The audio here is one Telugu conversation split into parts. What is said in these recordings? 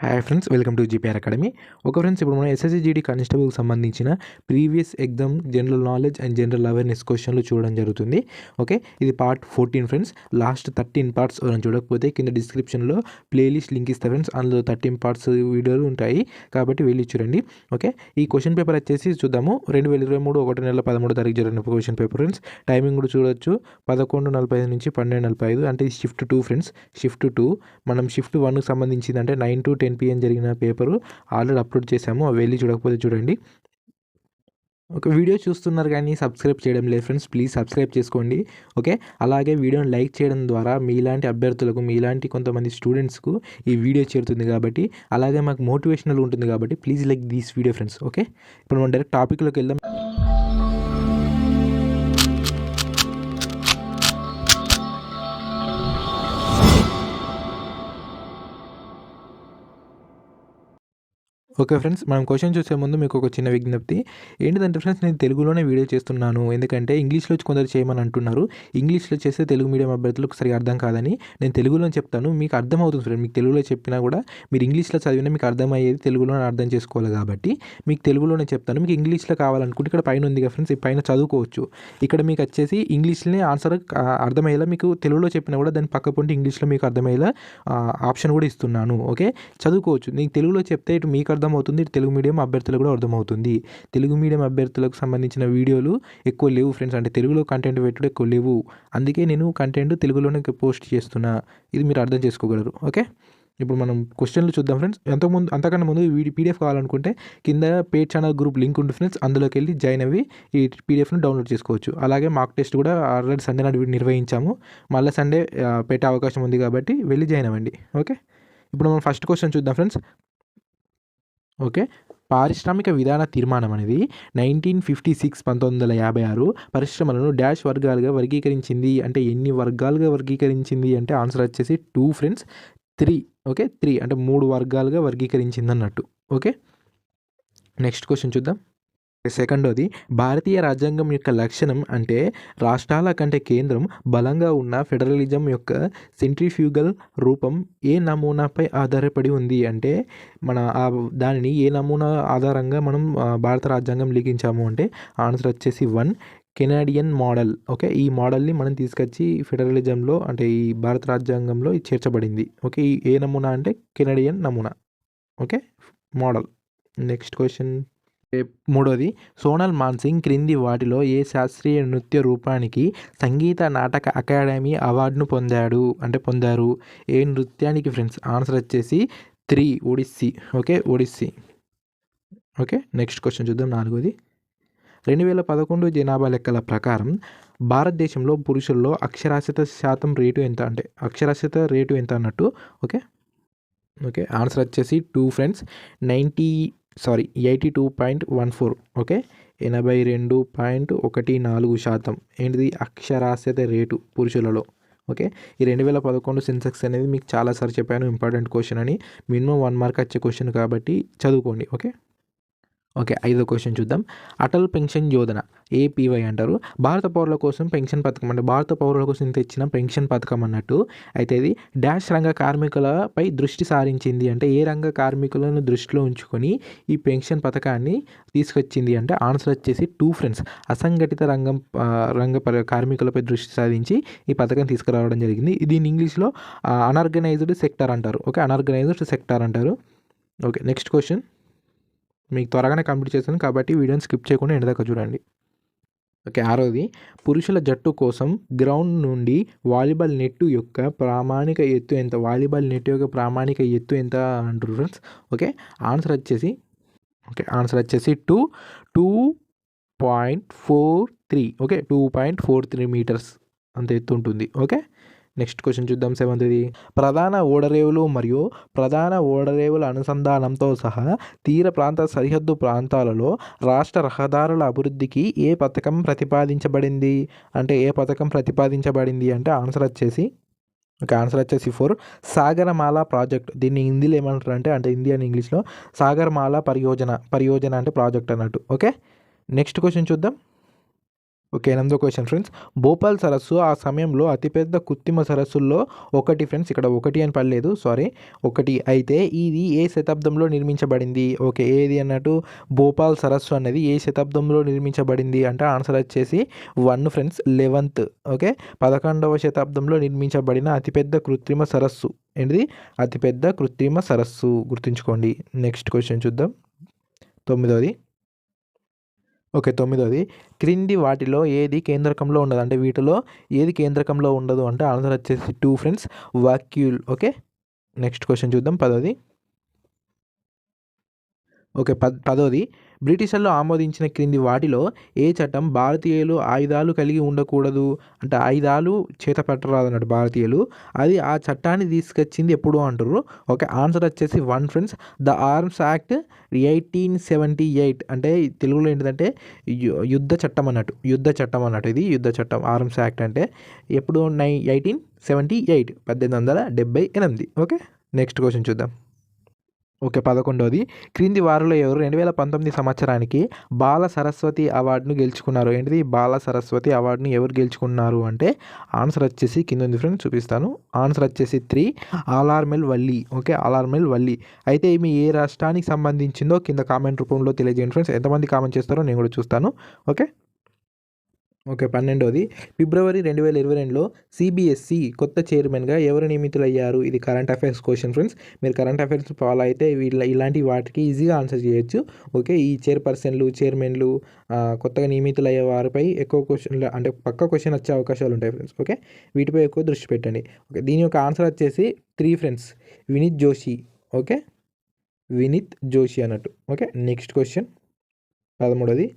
Hi friends, welcome to GPR academy. Friends, ఇప్పుడు మనం ఎస్ఎస్సి జీడీ కానిస్టేబుల్కి సంబంధించిన previous exam general knowledge and general awareness క్వశ్చన్లు చూడడం జరుగుతుంది. ఓకే, ఇది పార్ట్ 14 ఫ్రెండ్స్. లాస్ట్ 13 పార్ట్స్ ఎవరైనా చూడకపోతే కింద డిస్క్రిప్షన్లో ప్లేలిస్ట్ లింక్ ఇస్తా ఫ్రెండ్స్. అందులో 13 పార్ట్స్ వీడియోలు ఉంటాయి కాబట్టి వెళ్ళి చూడండి. ఓకే, ఈ క్వశ్చన్ పేపర్ వచ్చేసి చూద్దాము. 2023 1 నెల 13 తారీఖు జరిగిన క్వశ్చన్ పేపర్ ఫ్రెండ్స్. టైమింగ్ కూడా చూడొచ్చు, 11:45 నుంచి 12:45. అంటే షిఫ్ట్ 2 ఫ్రెండ్స్. షిఫ్ట్ 2 మనం షిఫ్ట్ 1కి సంబంధించింది అంటే 9 to 10 PM జరిగిన పేపరు ఆల్రెడీ అప్లోడ్ చేశాము. అవి వెళ్ళి చూడకపోతే చూడండి. ఒక వీడియో చూస్తున్నారు కానీ సబ్స్క్రైబ్ చేయడం లేదు ఫ్రెండ్స్, ప్లీజ్ సబ్స్క్రైబ్ చేసుకోండి. ఓకే, అలాగే వీడియోని లైక్ చేయడం ద్వారా మీలాంటి అభ్యర్థులకు, మీలాంటి కొంతమంది స్టూడెంట్స్కు ఈ వీడియో చేరుతుంది కాబట్టి, అలాగే మాకు మోటివేషనల్ ఉంటుంది కాబట్టి please like this video friends. Okay, ఇప్పుడు మనం డైరెక్ట్ టాపిక్లోకి వెళ్దాం. ఓకే ఫ్రెండ్స్, మనం క్వశ్చన్ చూసే ముందు మీకు ఒక చిన్న విజ్ఞప్తి ఏంటిదంటే ఫ్రెండ్స్, నేను తెలుగులోనే వీడియో చేస్తున్నాను. ఎందుకంటే ఇంగ్లీష్లో కొందరు చేయమని అంటున్నారు. ఇంగ్లీష్లో చేస్తే తెలుగు మీడియం అభ్యర్థులకు సరిగా అర్థం కాదని నేను తెలుగులో చెప్తాను. మీకు అర్థమవుతుంది ఫ్రెండ్. మీకు తెలుగులో చెప్పినా కూడా మీరు ఇంగ్లీష్లో చదివినా మీకు అర్థమయ్యేది తెలుగులోనే అర్థం చేసుకోవాలి కాబట్టి మీకు తెలుగులోనే చెప్తాను. మీకు ఇంగ్లీష్లో కావాలనుకుంటే ఇక్కడ పైన ఉంది కదా ఫ్రెండ్స్, ఈ పైన చదువుకోవచ్చు. ఇక్కడ మీకు వచ్చేసి ఇంగ్లీష్లోనే ఆన్సర్ అర్థమయ్యేలా మీకు తెలుగులో చెప్పినా కూడా దాని పక్క పొంటి ఇంగ్లీష్లో మీకు అర్థమయ్యేలా ఆప్షన్ కూడా ఇస్తున్నాను. ఓకే, చదువుకోవచ్చు. నేను తెలుగులో చెప్తే ఇటు మీకు అర్థమవుతుంది, తెలుగు మీడియం అభ్యర్థులకు కూడా అర్థమవుతుంది. తెలుగు మీడియం అభ్యర్థులకు సంబంధించిన వీడియోలు ఎక్కువ లేవు ఫ్రెండ్స్, అంటే తెలుగులో కంటెంట్ పెట్టడం ఎక్కువ లేవు. అందుకే నేను కంటెంట్ తెలుగులోనే పోస్ట్ చేస్తున్నా. ఇది మీరు అర్థం చేసుకోగలరు. ఓకే, ఇప్పుడు మనం క్వశ్చన్లు చూద్దాం ఫ్రెండ్స్. అంతకన్నా ముందు పీడిఎఫ్ కావాలనుకుంటే కింద పేడ్ ఛానల్ గ్రూప్ లింక్ ఉంటుంది ఫ్రెండ్స్, అందులోకి వెళ్ళి జాయిన్ అయ్యి ఈ పీడిఎఫ్ను డౌన్లోడ్ చేసుకోవచ్చు. అలాగే మాక్ టెస్ట్ కూడా ఆల్రెడీ సండే నాడు నిర్వహించాము. మళ్ళీ సండే పెట్టే అవకాశం ఉంది కాబట్టి వెళ్ళి జాయిన్ అవ్వండి. ఓకే, ఇప్పుడు మనం ఫస్ట్ క్వశ్చన్ చూద్దాం ఫ్రెండ్స్. ఓకే, పారిశ్రామిక విధాన తీర్మానం అనేది 1956 పరిశ్రమలను డాష్ వర్గాలుగా వర్గీకరించింది. అంటే ఎన్ని వర్గాలుగా వర్గీకరించింది అంటే ఆన్సర్ వచ్చేసి 2 ఫ్రెండ్స్. 3. ఓకే, 3 అంటే 3 వర్గాలుగా వర్గీకరించింది అన్నట్టు. ఓకే, నెక్స్ట్ క్వశ్చన్ చూద్దాం. సెకండోది, భారతీయ రాజ్యాంగం యొక్క లక్షణం అంటే రాష్ట్రాల కంటే కేంద్రం బలంగా ఉన్న ఫెడరలిజం యొక్క సెంట్రిఫ్యూగల్ రూపం ఏ నమూనాపై ఆధారపడి ఉంది. అంటే మన దానిని ఏ నమూనా ఆధారంగా మనం భారత రాజ్యాంగం లిఖించాము అంటే ఆన్సర్ వచ్చేసి 1 కెనడియన్ మోడల్. ఓకే, ఈ మోడల్ని మనం తీసుకొచ్చి ఫెడరలిజంలో అంటే ఈ భారత రాజ్యాంగంలో చేర్చబడింది. ఓకే, ఈ ఏ నమూనా అంటే కెనడియన్ నమూనా. Okay, model. Next question. మూడోది, సోనల్ మాన్సింగ్ క్రింది వాటిలో ఏ శాస్త్రీయ నృత్య రూపానికి సంగీత నాటక అకాడమీ అవార్డును పొందారు. ఏ నృత్యానికి ఫ్రెండ్స్? ఆన్సర్ వచ్చేసి 3 Odissi. Okay, Odissi. Okay, next question చూద్దాం. 4ది, 2011 జనాభా లెక్కల ప్రకారం భారతదేశంలో పురుషుల్లో అక్షరాస్యత శాతం రేటు ఎంత? అంటే అక్షరాస్యత రేటు ఎంత అన్నట్టు. ఓకే, ఆన్సర్ వచ్చేసి 2 ఫ్రెండ్స్. 82.14. ఓకే, 82.14% ఏంటిది అక్షరాస్యత రేటు పురుషులలో. ఓకే, ఈ 2011 సెన్సెక్స్ అనేది మీకు చాలాసార్లు చెప్పాను, ఇంపార్టెంట్ క్వశ్చన్ అని. మినిమం 1 మార్క్ వచ్చే క్వశ్చన్ కాబట్టి చదువుకోండి. ఓకే, 5వ క్వశ్చన్ చూద్దాం. అటల్ పెన్షన్ యోజన ఏపీవై అంటారు. భారత పౌరుల కోసం పెన్షన్ పథకం, అంటే భారత పౌరుల కోసం తెచ్చిన పెన్షన్ పథకం అన్నట్టు. అయితే ఇది డాష్ రంగ కార్మికులపై దృష్టి సారించింది. అంటే ఏ రంగ కార్మికులను దృష్టిలో ఉంచుకొని ఈ పెన్షన్ పథకాన్ని తీసుకొచ్చింది అంటే ఆన్సర్ వచ్చేసి 2 ఫ్రెండ్స్. అసంఘటిత రంగ కార్మికులపై దృష్టి సారించి ఈ పథకం తీసుకురావడం జరిగింది. దీన్ని ఇంగ్లీష్లో అన్ఆర్గనైజ్డ్ సెక్టార్ అంటారు. ఓకే, అన్ఆర్గనైజ్డ్ సెక్టార్ అంటారు. Okay, next question. మీకు త్వరగానే కంప్లీట్ చేస్తాను కాబట్టి వీడియోని స్కిప్ చేయకుండా ఎండదాకా చూడండి. ఓకే, 6వది, పురుషుల జట్టు కోసం గ్రౌండ్ నుండి వాలీబాల్ నెట్ యొక్క ప్రామాణిక ఎత్తు ఎంత? వాలీబాల్ నెట్ యొక్క ప్రామాణిక ఎత్తు ఎంత అంటారు ఫ్రెండ్స్? ఓకే, ఆన్సర్ వచ్చేసి 2.43. ఓకే, 2.43 మీటర్స్ అంత ఎత్తు ఉంటుంది. ఓకే, నెక్స్ట్ క్వశ్చన్ చూద్దాం. 7ది, ప్రధాన ఓడరేవులు మరియు ప్రధాన ఓడరేవుల అనుసంధానంతో సహా తీర ప్రాంత సరిహద్దు ప్రాంతాలలో రాష్ట్ర రహదారుల అభివృద్ధికి ఏ పథకం ప్రతిపాదించబడింది? అంటే ఏ పథకం ప్రతిపాదించబడింది అంటే ఆన్సర్ వచ్చేసి 4 సాగరమాల ప్రాజెక్ట్. దీన్ని హిందీలో ఏమంటారు అంటే హిందీ అని ఇంగ్లీష్లో సాగరమాల పరియోజన అంటే ప్రాజెక్ట్ అన్నట్టు. ఓకే, నెక్స్ట్ క్వశ్చన్ చూద్దాం. ఓకే, 8వ క్వశ్చన్ ఫ్రెండ్స్. భోపాల్ సరస్సు ఆ సమయంలో అతిపెద్ద కృత్రిమ సరస్సుల్లో ఒకటి ఫ్రెండ్స్. ఇక్కడ ఒకటి అని పడలేదు, సారీ, ఒకటి. అయితే ఇది ఏ శతాబ్దంలో నిర్మించబడింది? ఓకే, ఏది అన్నట్టు భోపాల్ సరస్సు అనేది ఏ శతాబ్దంలో నిర్మించబడింది అంటే ఆన్సర్ వచ్చేసి 1 ఫ్రెండ్స్, 11th. ఓకే, 11వ శతాబ్దంలో నిర్మించబడిన అతిపెద్ద కృత్రిమ సరస్సు ఏంటిది? అతిపెద్ద కృత్రిమ సరస్సు, గుర్తుంచుకోండి. నెక్స్ట్ క్వశ్చన్ చూద్దాం, 9వది. ఓకే, 9వది. క్రింది వాటిలో ఏది కేంద్రకంలో ఉండదు? అంటే వీటిలో ఏది కేంద్రకంలో ఉండదు అంటే ఆన్సర్ వచ్చేసి 2 friends, vacuole. Okay, next question చూద్దాం, 10వది. ఓకే, 10వది. బ్రిటిషర్లు ఆమోదించిన క్రింది వాటిలో ఏ చట్టం భారతీయులు ఆయుధాలు కలిగి ఉండకూడదు అంటే ఆయుధాలు చేత పట్టరాదు అన్నట్టు భారతీయులు, అది ఆ చట్టాన్ని తీసుకొచ్చింది ఎప్పుడు అంటారు? ఓకే, ఆన్సర్ వచ్చేసి 1 ఫ్రెండ్స్, ద ఆర్మ్స్ యాక్ట్ 1878. అంటే తెలుగులో ఏంటిదంటే యుద్ధ చట్టం అన్నట్టు, ఇది యుద్ధ చట్టం. ఆర్మ్స్ యాక్ట్ అంటే ఎప్పుడు? 1878, 1878. ఓకే, నెక్స్ట్ క్వశ్చన్ చూద్దాం. ఓకే, 11వది. క్రింది వారిలో ఎవరు 2019 సంవత్సరానికి బాల సరస్వతి అవార్డును గెలుచుకున్నారు? ఏంటిది? బాల సరస్వతి అవార్డును ఎవరు గెలుచుకున్నారు అంటే ఆన్సర్ వచ్చేసి కింద ఉంది ఫ్రెండ్స్, చూపిస్తాను. ఆన్సర్ వచ్చేసి 3, అలార్మెల్ వల్లి. ఓకే, అలార్మెల్ వల్లి. అయితే ఈమె ఏ రాష్ట్రానికి సంబంధించిందో కింద కామెంట్ రూపంలో తెలియజేయండి ఫ్రెండ్స్. ఎంతమంది కామెంట్ చేస్తారో నేను కూడా చూస్తాను. ఓకే, 12వది. ఫిబ్రవరి 2022లో సిబిఎస్ఈ కొత్త చైర్మన్గా ఎవరు నియమితులయ్యారు? ఇది కరెంట్ అఫైర్స్ క్వశ్చన్ ఫ్రెండ్స్. మీరు కరెంట్ అఫైర్స్ ఫాలో అయితే ఇలాంటి వాటికి ఈజీగా ఆన్సర్ చేయొచ్చు. ఓకే, ఈ చైర్పర్సన్లు, చైర్మన్లు కొత్తగా నియమితులయ్యే వారిపై ఎక్కువ క్వశ్చన్లు అంటే పక్క క్వశ్చన్ వచ్చే అవకాశాలు ఉంటాయి ఫ్రెండ్స్. ఓకే, వీటిపై ఎక్కువ దృష్టి పెట్టండి. ఓకే, దీని యొక్క ఆన్సర్ వచ్చేసి 3 ఫ్రెండ్స్, వినీత్ జోషి. ఓకే, వినీత్ జోషి అన్నట్టు. ఓకే, నెక్స్ట్ క్వశ్చన్, 13వది.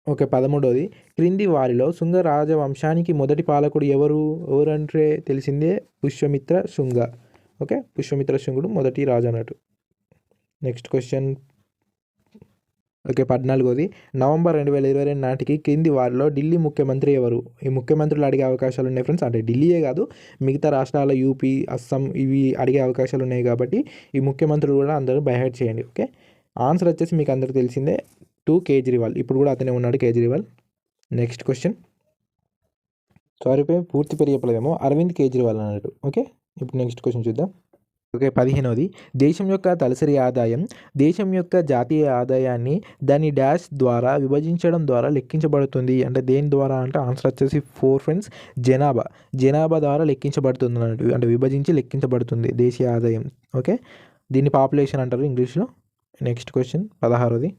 ఓకే, 13వది. క్రింది వారిలో శుంగ రాజవంశానికి మొదటి పాలకుడు ఎవరంటే తెలిసిందే, పుష్యమిత్ర శుంగ. ఓకే, పుష్యమిత్ర శుంగుడు మొదటి రాజు అన్నట్టు. Next question. ఓకే, 14వది. నవంబర్ 2022 నాటికి క్రింది వారిలో ఢిల్లీ ముఖ్యమంత్రి ఎవరు? ఈ ముఖ్యమంత్రులు అడిగే అవకాశాలు ఉన్నాయి ఫ్రెండ్స్. అంటే ఢిల్లీయే కాదు, మిగతా రాష్ట్రాల యూపీ, అస్సాం ఇవి అడిగే అవకాశాలు ఉన్నాయి కాబట్టి ఈ ముఖ్యమంత్రులు కూడా అందరూ బైహెడ్ చేయండి. ఓకే, ఆన్సర్ వచ్చేసి మీకు అందరికీ తెలిసిందే, 2 కేజ్రీవాల్. ఇప్పుడు కూడా అతనే ఉన్నాడు, కేజ్రీవాల్. Next question. సారీ, పూర్తి పేరు చెప్పలేదేమో, అరవింద్ కేజ్రీవాల్ అన్నట్టు. ఓకే, ఇప్పుడు నెక్స్ట్ క్వశ్చన్ చూద్దాం. ఓకే, 15వది. దేశం యొక్క తలసరి ఆదాయం దేశం యొక్క జాతీయ ఆదాయాన్ని దాని డాష్ ద్వారా విభజించడం ద్వారా లెక్కించబడుతుంది. అంటే దేని ద్వారా అంటే ఆన్సర్ వచ్చేసి 4 ఫ్రెండ్స్, జనాభా ద్వారా లెక్కించబడుతుంది అన్నట్టు. అంటే విభజించి లెక్కించబడుతుంది దేశీయ ఆదాయం. ఓకే, దీన్ని పాపులేషన్ అంటారు ఇంగ్లీష్లో. నెక్స్ట్ క్వశ్చన్, 16వది.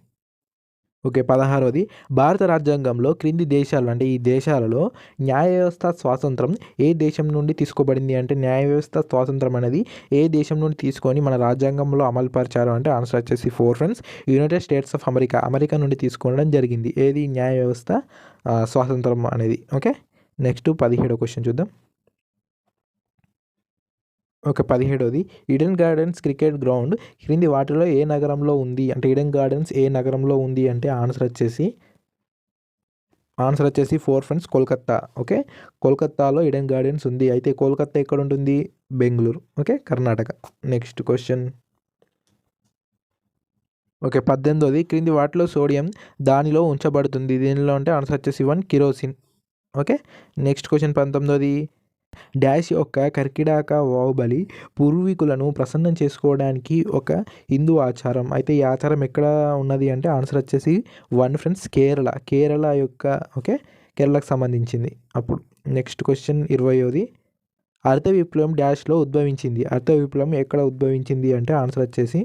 ఓకే, 16వది. భారత రాజ్యాంగంలో క్రింది దేశాలు అంటే ఈ దేశాలలో న్యాయ వ్యవస్థ స్వాతంత్రం ఏ దేశం నుండి తీసుకోబడింది? అంటే న్యాయ వ్యవస్థ స్వాతంత్రం అనేది ఏ దేశం నుండి తీసుకొని మన రాజ్యాంగంలో అమలుపరిచారు అంటే ఆన్సర్ వచ్చేసి 4 friends, United States of America నుండి తీసుకోవడం జరిగింది. ఏది? న్యాయ వ్యవస్థ స్వాతంత్రం అనేది. ఓకే, నెక్స్ట్ 17వ క్వశ్చన్ చూద్దాం. ఓకే, 17వది. ఈడెన్ గార్డెన్స్ క్రికెట్ గ్రౌండ్ క్రింది వాటిలో ఏ నగరంలో ఉంది? అంటే ఈడెన్ గార్డెన్స్ ఏ నగరంలో ఉంది అంటే ఆన్సర్ వచ్చేసి 4 ఫ్రెండ్స్, కోల్కత్తా. ఓకే, కోల్కత్తాలో ఈడెన్ గార్డెన్స్ ఉంది. అయితే కోల్కత్తా ఎక్కడ ఉంటుంది? Bengaluru. Okay, Karnataka. Next question. Okay, 18వది. క్రింది వాటిలో సోడియం దానిలో ఉంచబడుతుంది. దీనిలో అంటే ఆన్సర్ వచ్చేసి 1, కిరోసిన్. Okay, next question. 19వది. డాష్ యొక్క కర్కిడాక బాహుబలి పూర్వీకులను ప్రసన్నం చేసుకోవడానికి ఒక హిందూ ఆచారం. అయితే ఈ ఆచారం ఎక్కడ ఉన్నది అంటే ఆన్సర్ వచ్చేసి 1 ఫ్రెండ్స్, కేరళ యొక్క ఓకే, కేరళకు సంబంధించింది. అప్పుడు నెక్స్ట్ క్వశ్చన్, 20వది. హరిత విప్లవం డాష్లో ఉద్భవించింది. హరిత విప్లవం ఎక్కడ ఉద్భవించింది అంటే ఆన్సర్ వచ్చేసి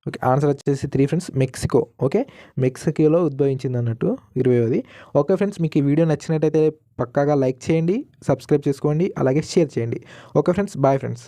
ఓకే, ఆన్సర్ వచ్చేసి 3 ఫ్రెండ్స్, మెక్సికో. ఓకే, మెక్సికోలో ఉద్భవించింది అన్నట్టు 20వది. ఓకే ఫ్రెండ్స్, మీకు ఈ వీడియో నచ్చినట్టయితే పక్కాగా లైక్ చేయండి, సబ్స్క్రైబ్ చేసుకోండి, అలాగే షేర్ చేయండి. Okay friends, bye friends.